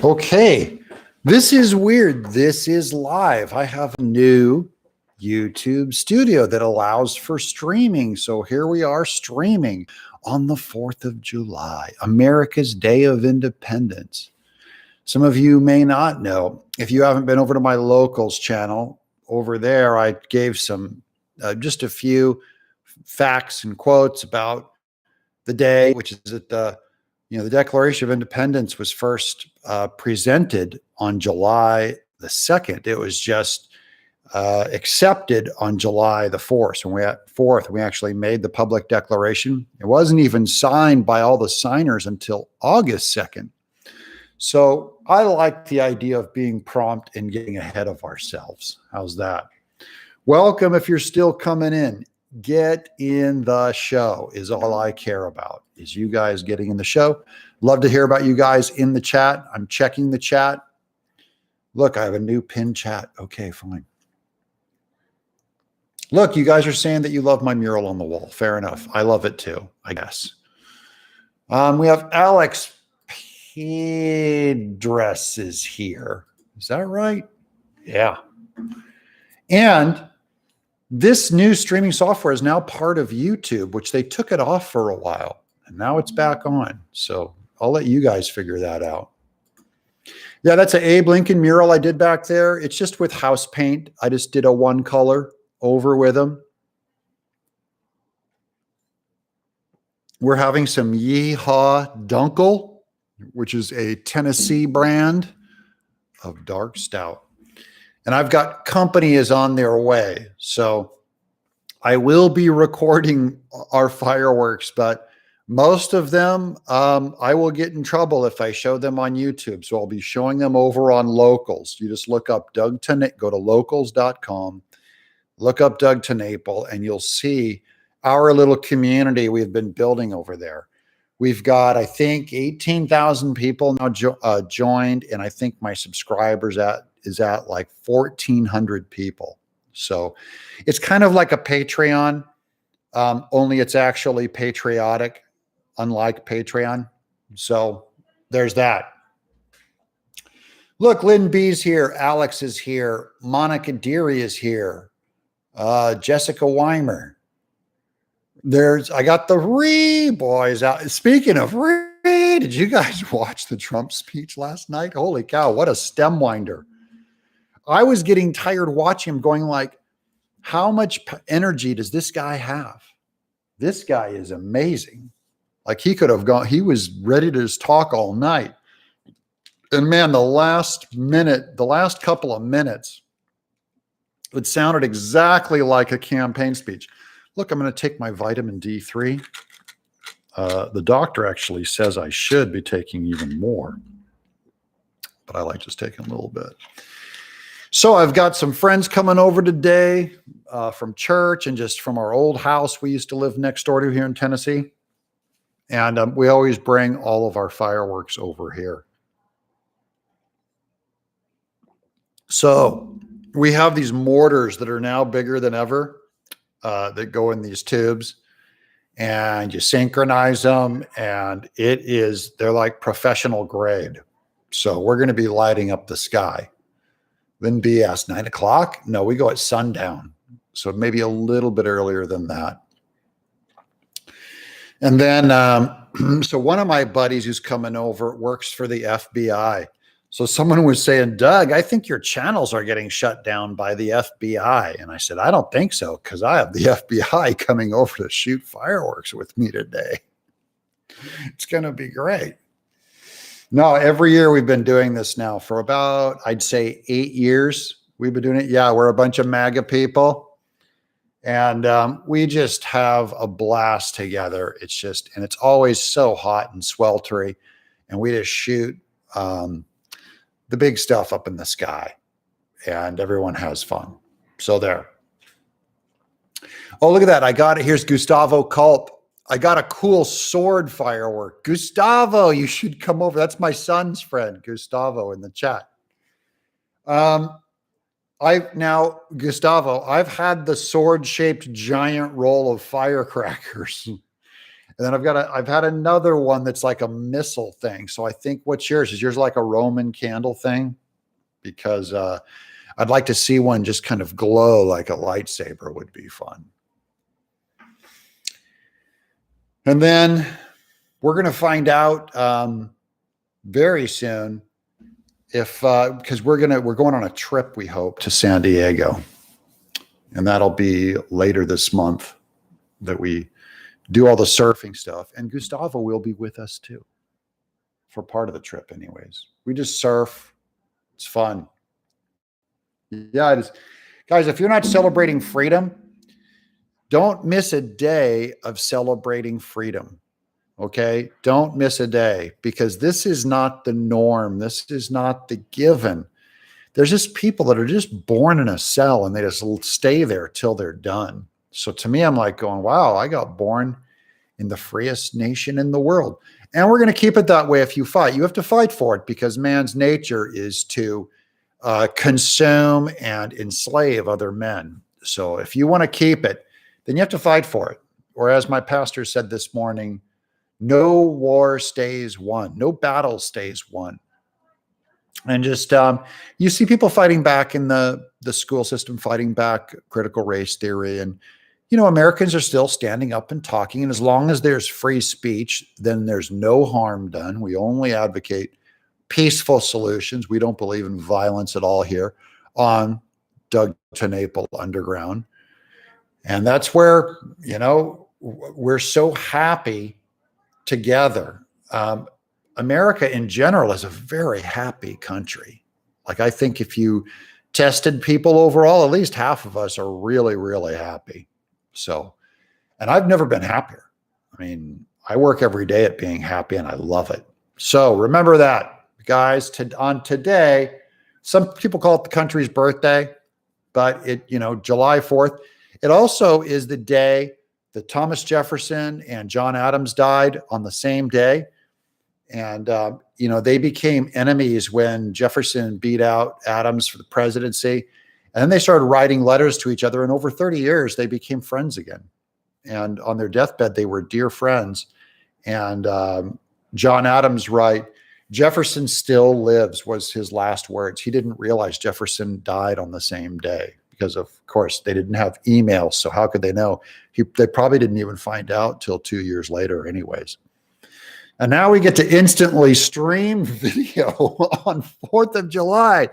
Okay, this is weird. This is live. I have a new YouTube studio that allows for streaming. So here we are streaming on the 4th of July, America's Day of Independence. Some of you may not know. If you haven't been over to my locals channel, over there, I gave some, just a few facts and quotes about the day, which is that the Declaration of Independence was first presented on July the 2nd. It was just accepted on July the 4th. We actually made the public declaration. It wasn't even signed by all the signers until August 2nd. So I like the idea of being prompt and getting ahead of ourselves. How's that? Welcome if you're still coming in. Get in the show is all I care about, is you guys getting in the show. Love to hear about you guys in the chat. I'm checking the chat. Look, I have a new pinned chat. Okay, fine. Look, you guys are saying that you love my mural on the wall. Fair enough. I love it too, I guess. We have Alex Pedres is here. Is that right? Yeah. And this new streaming software is now part of YouTube, which they took it off for a while, and now it's back on. So I'll let you guys figure that out. Yeah, that's an Abe Lincoln mural I did back there. It's just with house paint. I just did a one color over with them. We're having some Yeehaw Dunkel, which is a Tennessee brand of dark stout. And I've got company is on their way. So I will be recording our fireworks, but most of them, I will get in trouble if I show them on YouTube. So I'll be showing them over on Locals. You just look up Doug TenNapel, go to locals.com, look up Doug TenNapel, and you'll see our little community we've been building over there. We've got, I think, 18,000 people now joined, and I think my subscribers is at like 1,400 people. So it's kind of like a Patreon, only it's actually patriotic, unlike Patreon. So there's that. Look, Lynn B's here. Alex is here. Monica Deary is here. Jessica Weimer. I got the Ree boys out. Speaking of Ree, did you guys watch the Trump speech last night? Holy cow, what a stem winder. I was getting tired watching him, going like, how much energy does this guy have? This guy is amazing. Like he could have gone, he was ready to just talk all night. And man, the last couple of minutes, it sounded exactly like a campaign speech. Look, I'm going to take my vitamin D3. The doctor actually says I should be taking even more, but I like just taking a little bit. So I've got some friends coming over today from church and just from our old house we used to live next door to here in Tennessee. And we always bring all of our fireworks over here. So we have these mortars that are now bigger than ever. That go in these tubes, and you synchronize them, and they're like professional grade. So we're going to be lighting up the sky. Then B asked 9 o'clock. No, we go at sundown. So maybe a little bit earlier than that. And then, so one of my buddies who's coming over works for the FBI. So someone was saying, Doug, I think your channels are getting shut down by the FBI. And I said, I don't think so, because I have the FBI coming over to shoot fireworks with me today. It's going to be great. No, every year we've been doing this now for about, I'd say 8 years. We've been doing it. Yeah, we're a bunch of MAGA people. And we just have a blast together. And it's always so hot and sweltery. And we just shoot the big stuff up in the sky, and everyone has fun. So there. Oh, look at that. I got it. Here's Gustavo Culp. I got a cool sword firework. Gustavo, you should come over. That's my son's friend, Gustavo, in the chat. Gustavo, I've had the sword-shaped giant roll of firecrackers. And then I've had another one that's like a missile thing. So I think what's yours? Is yours like a Roman candle thing? Because I'd like to see one just kind of glow like a lightsaber would be fun. And then we're going to find out very soon if because we're going on a trip, we hope, to San Diego, and that'll be later this month that we do all the surfing stuff, and Gustavo will be with us too for part of the trip. Anyways, we just surf. It's fun. Yeah, it is. Guys, if you're not celebrating freedom, don't miss a day of celebrating freedom. Okay. Don't miss a day, because this is not the norm. This is not the given. There's just people that are just born in a cell and they just stay there till they're done. So to me, I'm like going, wow, I got born in the freest nation in the world. And we're going to keep it that way. If you fight, you have to fight for it, because man's nature is to consume and enslave other men. So if you want to keep it, then you have to fight for it. Or as my pastor said this morning, no war stays won. No battle stays won. And just you see people fighting back in the school system, fighting back critical race theory. And, Americans are still standing up and talking. And as long as there's free speech, then there's no harm done. We only advocate peaceful solutions. We don't believe in violence at all here on Doug TenNapel Underground. And that's where, we're so happy together. America in general is a very happy country. Like, I think if you tested people overall, at least half of us are really, really happy. So, and I've never been happier. I mean, I work every day at being happy and I love it. So remember that, guys. On today, some people call it the country's birthday, but July 4th, it also is the day that Thomas Jefferson and John Adams died on the same day. And, they became enemies when Jefferson beat out Adams for the presidency. And then they started writing letters to each other. And over 30 years, they became friends again. And on their deathbed, they were dear friends. And John Adams wrote, "Jefferson still lives," was his last words. He didn't realize Jefferson died on the same day, because of course they didn't have emails. So how could they know? They probably didn't even find out till 2 years later anyways. And now we get to instantly stream video on 4th of July.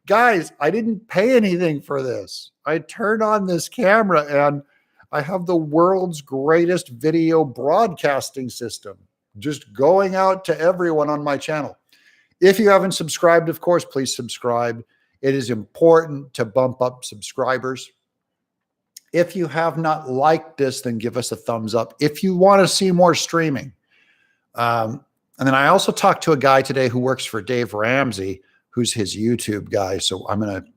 Guys, I didn't pay anything for this. I turned on this camera and I have the world's greatest video broadcasting system just going out to everyone on my channel. If you haven't subscribed, of course, please subscribe. It is important to bump up subscribers. If you have not liked this, then give us a thumbs up if you want to see more streaming. And then I also talked to a guy today who works for Dave Ramsey, who's his YouTube guy. So I'm going to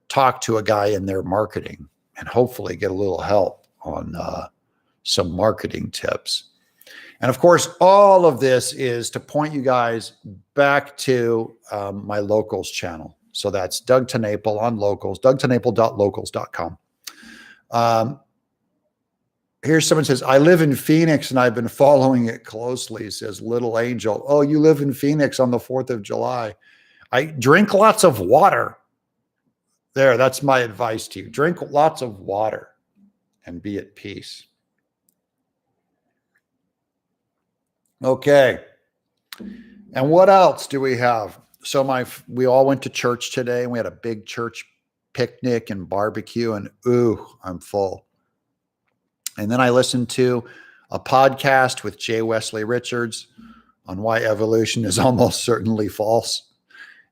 talk to a guy in their marketing and hopefully get a little help on some marketing tips. And of course, all of this is to point you guys back to my locals channel. So that's Doug TenNapel on locals, dougtennapel.locals.com. Here's someone says, "I live in Phoenix and I've been following it closely," says Little Angel. Oh, you live in Phoenix on the 4th of July. I drink lots of water. There, that's my advice to you. Drink lots of water and be at peace. Okay. And what else do we have? So we all went to church today and we had a big church picnic and barbecue, and ooh, I'm full. And then I listened to a podcast with J. Wesley Richards on why evolution is almost certainly false.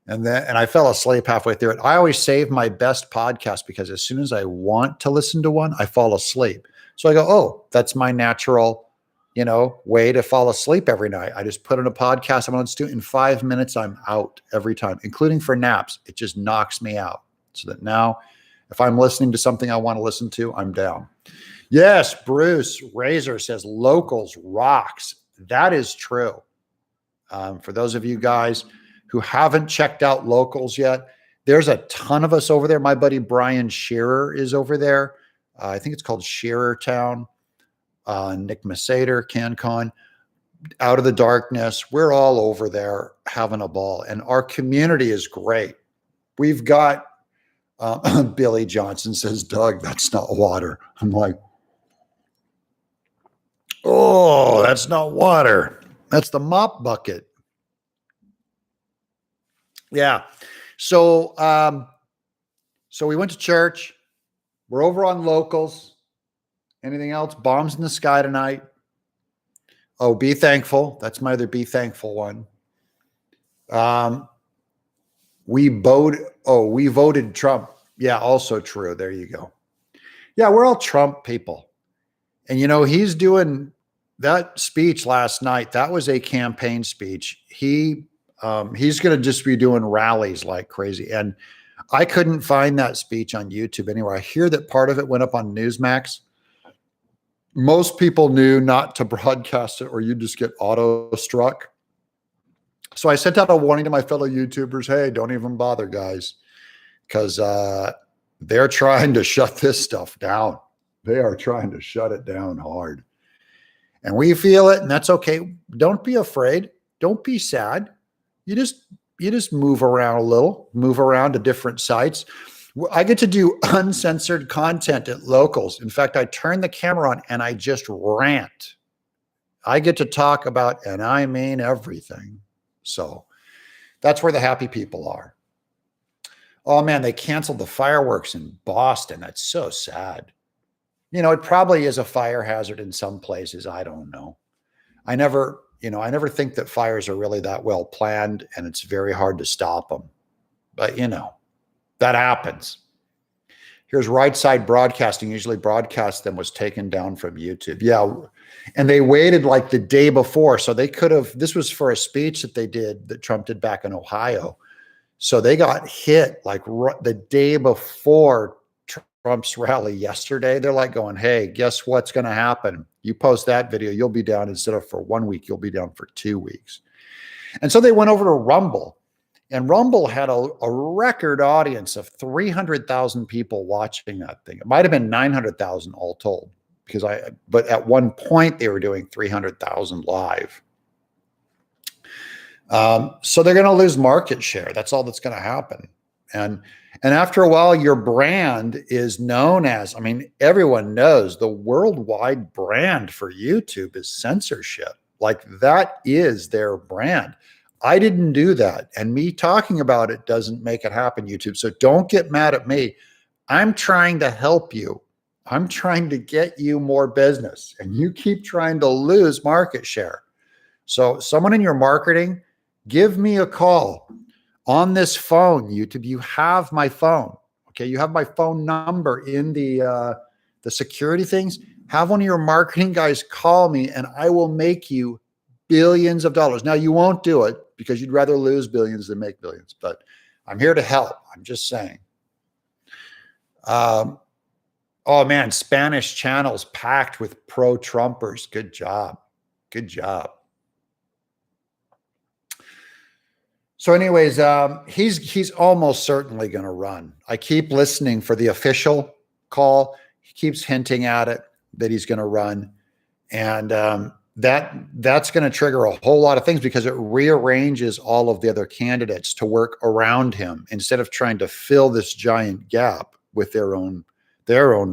And I fell asleep halfway through it. I always save my best podcast because as soon as I want to listen to one, I fall asleep. So I go, oh, that's my natural, way to fall asleep every night. I just put in a podcast I'm going to listen to. In 5 minutes, I'm out every time, including for naps. It just knocks me out. So that now if I'm listening to something I want to listen to, I'm down. Yes, Bruce Razor says locals rocks. That is true. For those of you guys who haven't checked out locals yet, there's a ton of us over there. My buddy Brian Shearer is over there. I think it's called Shearer Town. Nick Masader, CanCon, Out of the Darkness. We're all over there having a ball, and our community is great. We've got Billy Johnson says, Doug, that's not water. I'm like, oh, that's not water. That's the mop bucket. Yeah. So, so we went to church. We're over on locals. Anything else? Bombs in the sky tonight. Oh, be thankful. That's my other be thankful one. We voted Trump. Yeah, also true. There you go. Yeah, we're all Trump people. And he's doing that speech last night. That was a campaign speech. He's going to just be doing rallies like crazy. And I couldn't find that speech on YouTube anywhere. I hear that part of it went up on Newsmax. Most people knew not to broadcast it or you just get auto struck. So I sent out a warning to my fellow YouTubers. Hey, don't even bother, guys, because they're trying to shut this stuff down. They are trying to shut it down hard. And we feel it, and that's okay. Don't be afraid. Don't be sad. You just move around a little, move around to different sites. I get to do uncensored content at locals. In fact, I turn the camera on and I just rant. I get to talk about, and I mean everything. So that's where the happy people are. Oh man, they canceled the fireworks in Boston. That's so sad. It probably is a fire hazard in some places. I don't know. I never think that fires are really that well planned, and it's very hard to stop them. But that happens. Here's Right Side Broadcasting. Usually broadcast them was taken down from YouTube. Yeah. And they waited like the day before. So they could have, this was for a speech that Trump did back in Ohio. So they got hit like the day before Trump's rally yesterday. They're like going, hey, guess what's going to happen? You post that video, you'll be down instead of for 1 week, you'll be down for 2 weeks. And so they went over to Rumble. And Rumble had a record audience of 300,000 people watching that thing. It might have been 900,000 all told, but at one point they were doing 300,000 live. So they're going to lose market share. That's all that's going to happen. And after a while, your brand is known as, everyone knows the worldwide brand for YouTube is censorship. Like that is their brand. I didn't do that. And me talking about it doesn't make it happen, YouTube. So don't get mad at me. I'm trying to help you. I'm trying to get you more business, and you keep trying to lose market share. So someone in your marketing, give me a call on this phone, YouTube. You have my phone. Okay. You have my phone number in the security things. Have one of your marketing guys call me, and I will make you billions of dollars. Now, you won't do it because you'd rather lose billions than make billions, but I'm here to help. I'm just saying. Oh man, Spanish channels packed with pro-Trumpers. Good job. Good job. So anyways, he's almost certainly going to run. I keep listening for the official call. He keeps hinting at it that he's going to run. And that's going to trigger a whole lot of things because it rearranges all of the other candidates to work around him instead of trying to fill this giant gap with their own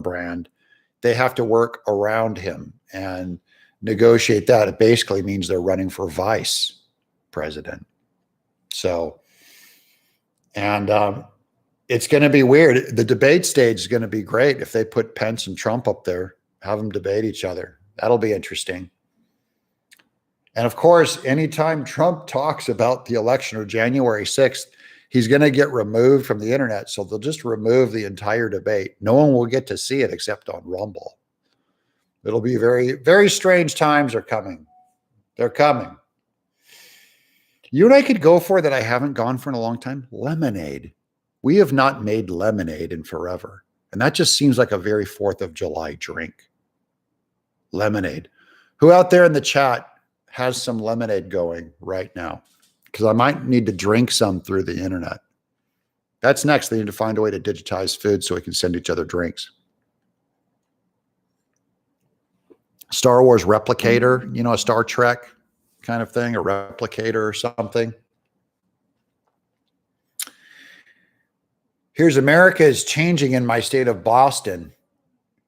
brand. They have to work around him and negotiate that. It basically means they're running for vice president. So, and it's going to be weird. The debate stage is going to be great if they put Pence and Trump up there, have them debate each other. That'll be interesting. And of course, anytime Trump talks about the election or January 6th, he's going to get removed from the internet. So they'll just remove the entire debate. No one will get to see it except on Rumble. It'll be very, very strange times are coming. They're coming. You and I could go for that I haven't gone for in a long time. Lemonade. We have not made lemonade in forever. And that just seems like a very 4th of July drink. Lemonade. Who out there in the chat has some lemonade going right now? Because I might need to drink some through the internet. That's next. They need to find a way to digitize food so we can send each other drinks. Star Wars replicator, you know, a Star Trek kind of thing, a replicator or something. Here's America is changing in my state of Boston.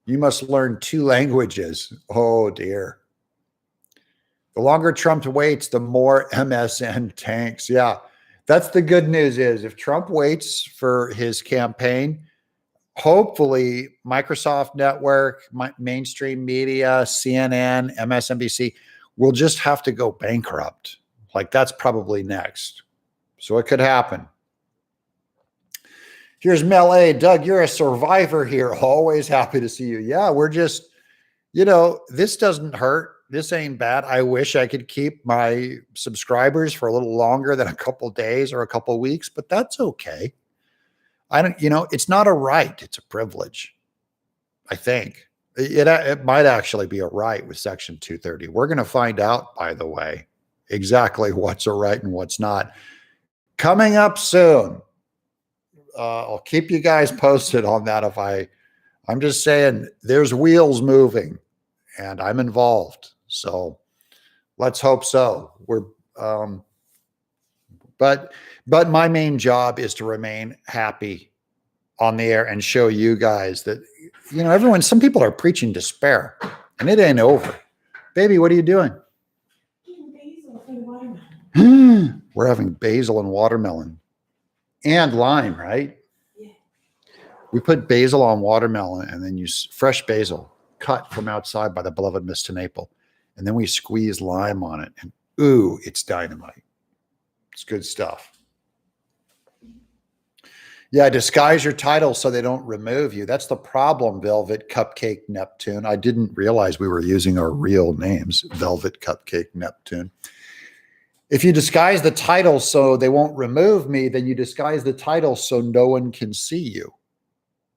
You must learn 2 languages. Oh dear. The longer Trump waits, the more MSN tanks. Yeah, that's the good news is if Trump waits for his campaign, hopefully Microsoft Network, mainstream media, CNN, MSNBC will just have to go bankrupt. Like that's probably next. So it could happen. Here's Mel A. Doug, you're a survivor here. Always happy to see you. Yeah, we're just, you know, this doesn't hurt. This ain't bad. I wish I could keep my subscribers for a little longer than a couple days or a couple weeks, but that's okay. I don't, you know, it's not a right. It's a privilege. I think it might actually be a right with Section 230. We're going to find out, by the way, exactly what's a right and what's not. Coming up soon. I'll keep you guys posted on that. I'm just saying there's wheels moving and I'm involved. So let's hope so. But my main job is to remain happy on the air and show you guys that, you know, some people are preaching despair and it ain't over. Baby, what are you doing? Basil and watermelon. We're having basil and watermelon and lime, right? Yeah. We put basil on watermelon and then use fresh basil cut from outside by the beloved Miss TenNapel. And then we squeeze lime on it and ooh, it's dynamite. It's good stuff. Yeah, disguise your title so they don't remove you. That's the problem, Velvet Cupcake Neptune. I didn't realize we were using our real names, Velvet Cupcake Neptune. If you disguise the title so they won't remove me, then you disguise the title so no one can see you.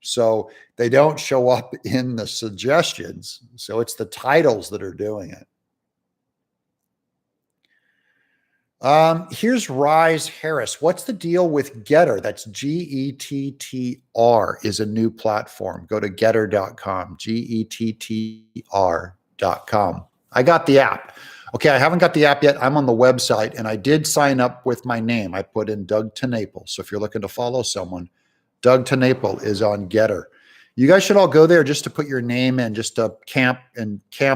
So they don't show up in the suggestions. So it's the titles that are doing it. Here's Rise Harris. What's the deal with Getter? That's Gettr is a new platform. Go to getter.com, gettr.com. I got the app. Okay, I haven't got the app yet. I'm on the website and I did sign up with my name. I put in Doug TenNapel. So if you're looking to follow someone, Doug TenNapel is on Getter. You guys should all go there just to put your name in, just to camp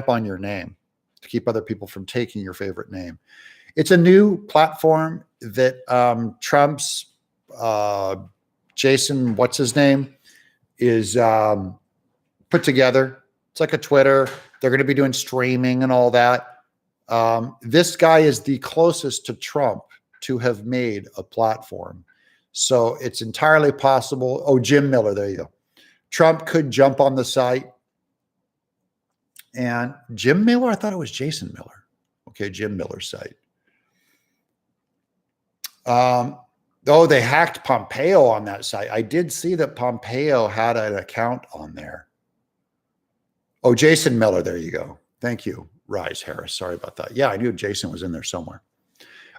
on your name to keep other people from taking your favorite name. It's a new platform that Trump's Jason, what's his name, is put together. It's like a Twitter. They're going to be doing streaming and all that. This guy is the closest to Trump to have made a platform. So it's entirely possible. Oh, Jim Miller, there you go. Trump could jump on the site. And Jim Miller, I thought it was Jason Miller. Okay, Jim Miller's site. Oh, they hacked Pompeo on that site. I did see that Pompeo had an account on there. Oh, Jason Miller, there you go. Thank you, Rise Harris. Sorry about that. Yeah, I knew Jason was in there somewhere.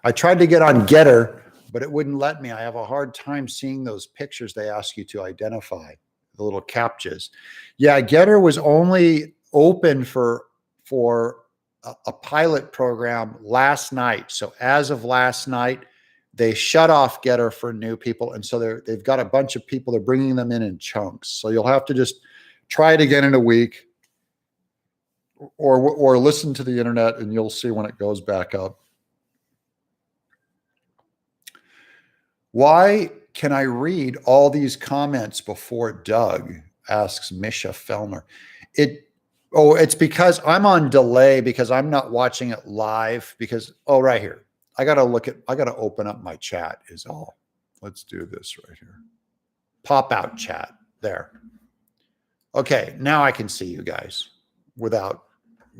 I tried to get on Getter, but it wouldn't let me. I have a hard time seeing those pictures they ask you to identify, the little captchas. Yeah, Getter was only open for a pilot program last night. So as of last night, they shut off Getter for new people. And so they've got a bunch of people. They're bringing them in chunks. So you'll have to just try it again in a week or listen to the internet and you'll see when it goes back up. Why can I read all these comments before Doug? Asks Misha Fellner. It's because I'm on delay because I'm not watching it live because, right here. I got to open up my chat is all. Let's do this right here. Pop out chat there. Okay. Now I can see you guys without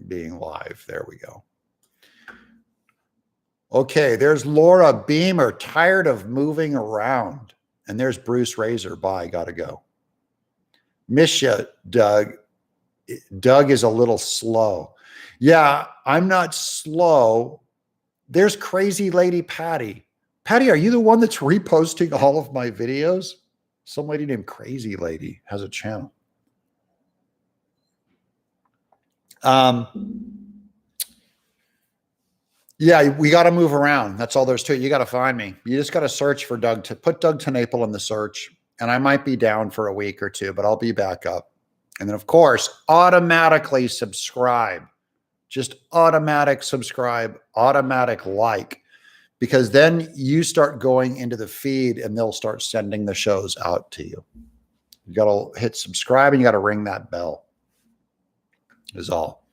being live. There we go. Okay. There's Laura Beamer, tired of moving around. And there's Bruce Razor. Bye. Got to go. Miss you, Doug. Doug is a little slow. Yeah, I'm not slow. There's Crazy Lady Patty. Patty, are you the one that's reposting all of my videos? Some lady named Crazy Lady has a channel. Yeah, we got to move around. That's all there's to it. You got to find me. You just got to search for put Doug TenNapel in the search, and I might be down for a week or two, but I'll be back up. And then, of course, automatically subscribe. Just automatic subscribe, automatic like, because then you start going into the feed and they'll start sending the shows out to you. You got to hit subscribe and you got to ring that bell, is all,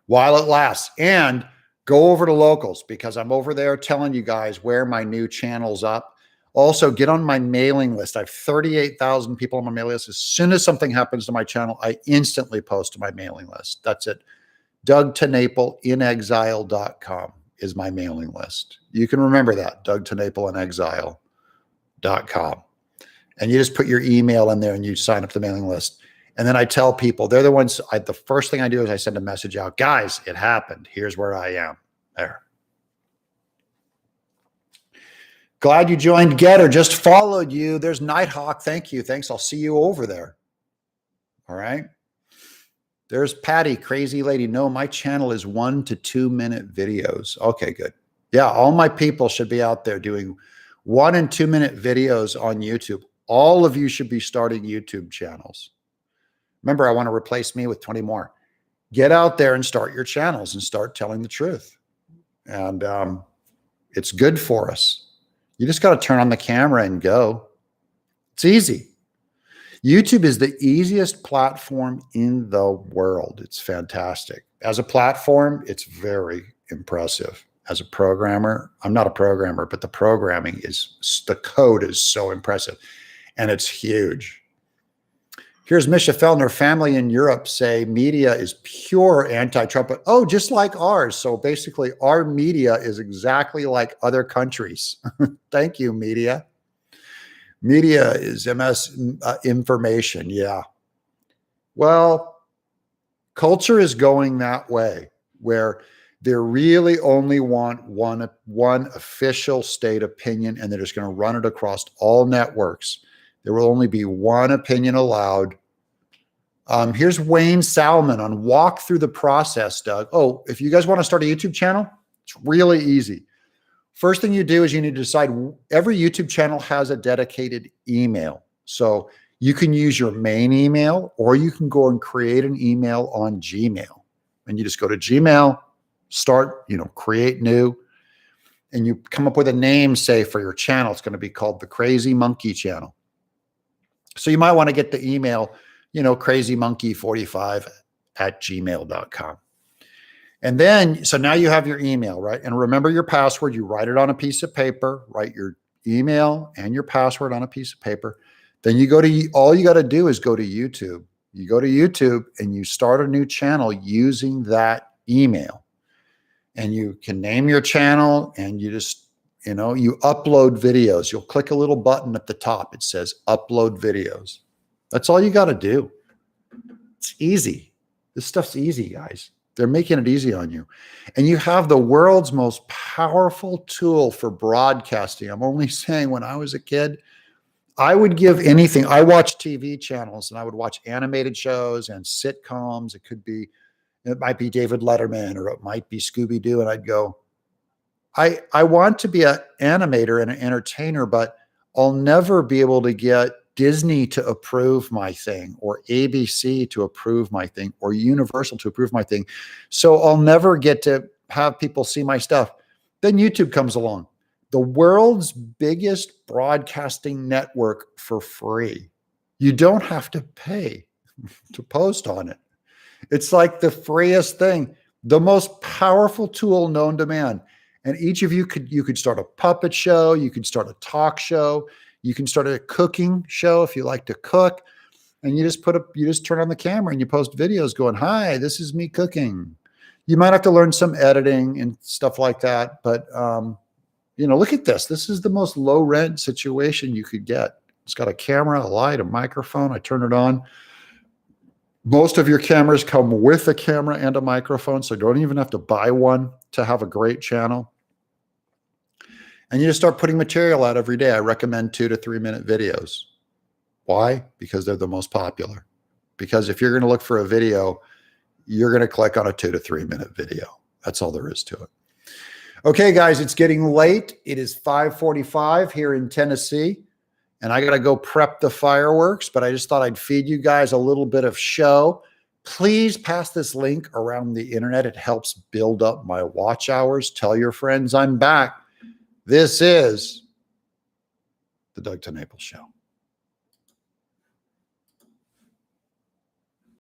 while it lasts. And go over to locals, because I'm over there telling you guys where my new channel's up. Also, get on my mailing list. I have 38,000 people on my mailing list. As soon as something happens to my channel, I instantly post to my mailing list. That's it. Doug TenNapel in exile.com is my mailing list. You can remember that, Doug TenNapel in exile.com. And you just put your email in there and you sign up to the mailing list. And then I tell people, they're the ones, the first thing I do is I send a message out. Guys, it happened. Here's where I am. There. Glad you joined Getter. Just followed you. There's Nighthawk. Thank you. Thanks. I'll see you over there. All right. There's Patty, crazy lady. No, my channel is 1 to 2 minute videos. Okay, good. Yeah, all my people should be out there doing 1 and 2 minute videos on YouTube. All of you should be starting YouTube channels. Remember, I want to replace me with 20 more. Get out there and start your channels and start telling the truth. And it's good for us. You just got to turn on the camera and go. It's easy. YouTube is the easiest platform in the world. It's fantastic. As a platform, it's very impressive. As a programmer, I'm not a programmer, but the programming is, the code is so impressive, and it's huge. Here's Misha Fellner. Family in Europe say media is pure anti-Trump. Oh, just like ours. So basically, our media is exactly like other countries. Thank you, media. Media is information. Yeah. Well, culture is going that way, where they really only want one official state opinion, and they're just going to run it across all networks. There will only be one opinion allowed. Here's Wayne Salmon on walk through the process, Doug. Oh, if you guys want to start a YouTube channel, it's really easy. First thing you do is you need to decide, every YouTube channel has a dedicated email. So you can use your main email, or you can go and create an email on Gmail. And you just go to Gmail, start, create new, and you come up with a name, say, for your channel. It's going to be called the Crazy Monkey Channel. So you might want to get the email, crazymonkey45@gmail.com. And then, so now you have your email, right? And remember your password. You write it on a piece of paper, write your email and your password on a piece of paper. Then you all you got to do is go to YouTube. You go to YouTube and you start a new channel using that email. And you can name your channel, and you just, you upload videos. You'll click a little button at the top. It says upload videos. That's all you got to do. It's easy. This stuff's easy, guys. They're making it easy on you. And you have the world's most powerful tool for broadcasting. I'm only saying, when I was a kid, I would give anything. I watched TV channels, and I would watch animated shows and sitcoms. It might be David Letterman, or it might be Scooby-Doo. And I'd go, I want to be an animator and an entertainer, but I'll never be able to get Disney to approve my thing, or ABC to approve my thing, or Universal to approve my thing. So I'll never get to have people see my stuff. Then YouTube comes along, the world's biggest broadcasting network, for free. You don't have to pay to post on it. It's like the freest thing, the most powerful tool known to man. And each of you could start a puppet show. You could start a talk show. You can start a cooking show if you like to cook, and you just turn on the camera and you post videos going, "Hi, this is me cooking." You might have to learn some editing and stuff like that, but look at this. This is the most low rent situation you could get. It's got a camera, a light, a microphone. I turn it on. Most of your cameras come with a camera and a microphone, so you don't even have to buy one to have a great channel. And you just start putting material out every day. I recommend 2 to 3 minute videos. Why? Because they're the most popular. Because if you're going to look for a video, you're going to click on a 2 to 3 minute video. That's all there is to it. Okay, guys, it's getting late. It is 5:45 here in Tennessee, and I got to go prep the fireworks, but I just thought I'd feed you guys a little bit of show. Please pass this link around the internet. It helps build up my watch hours. Tell your friends I'm back. This is the Doug TenNapel Show.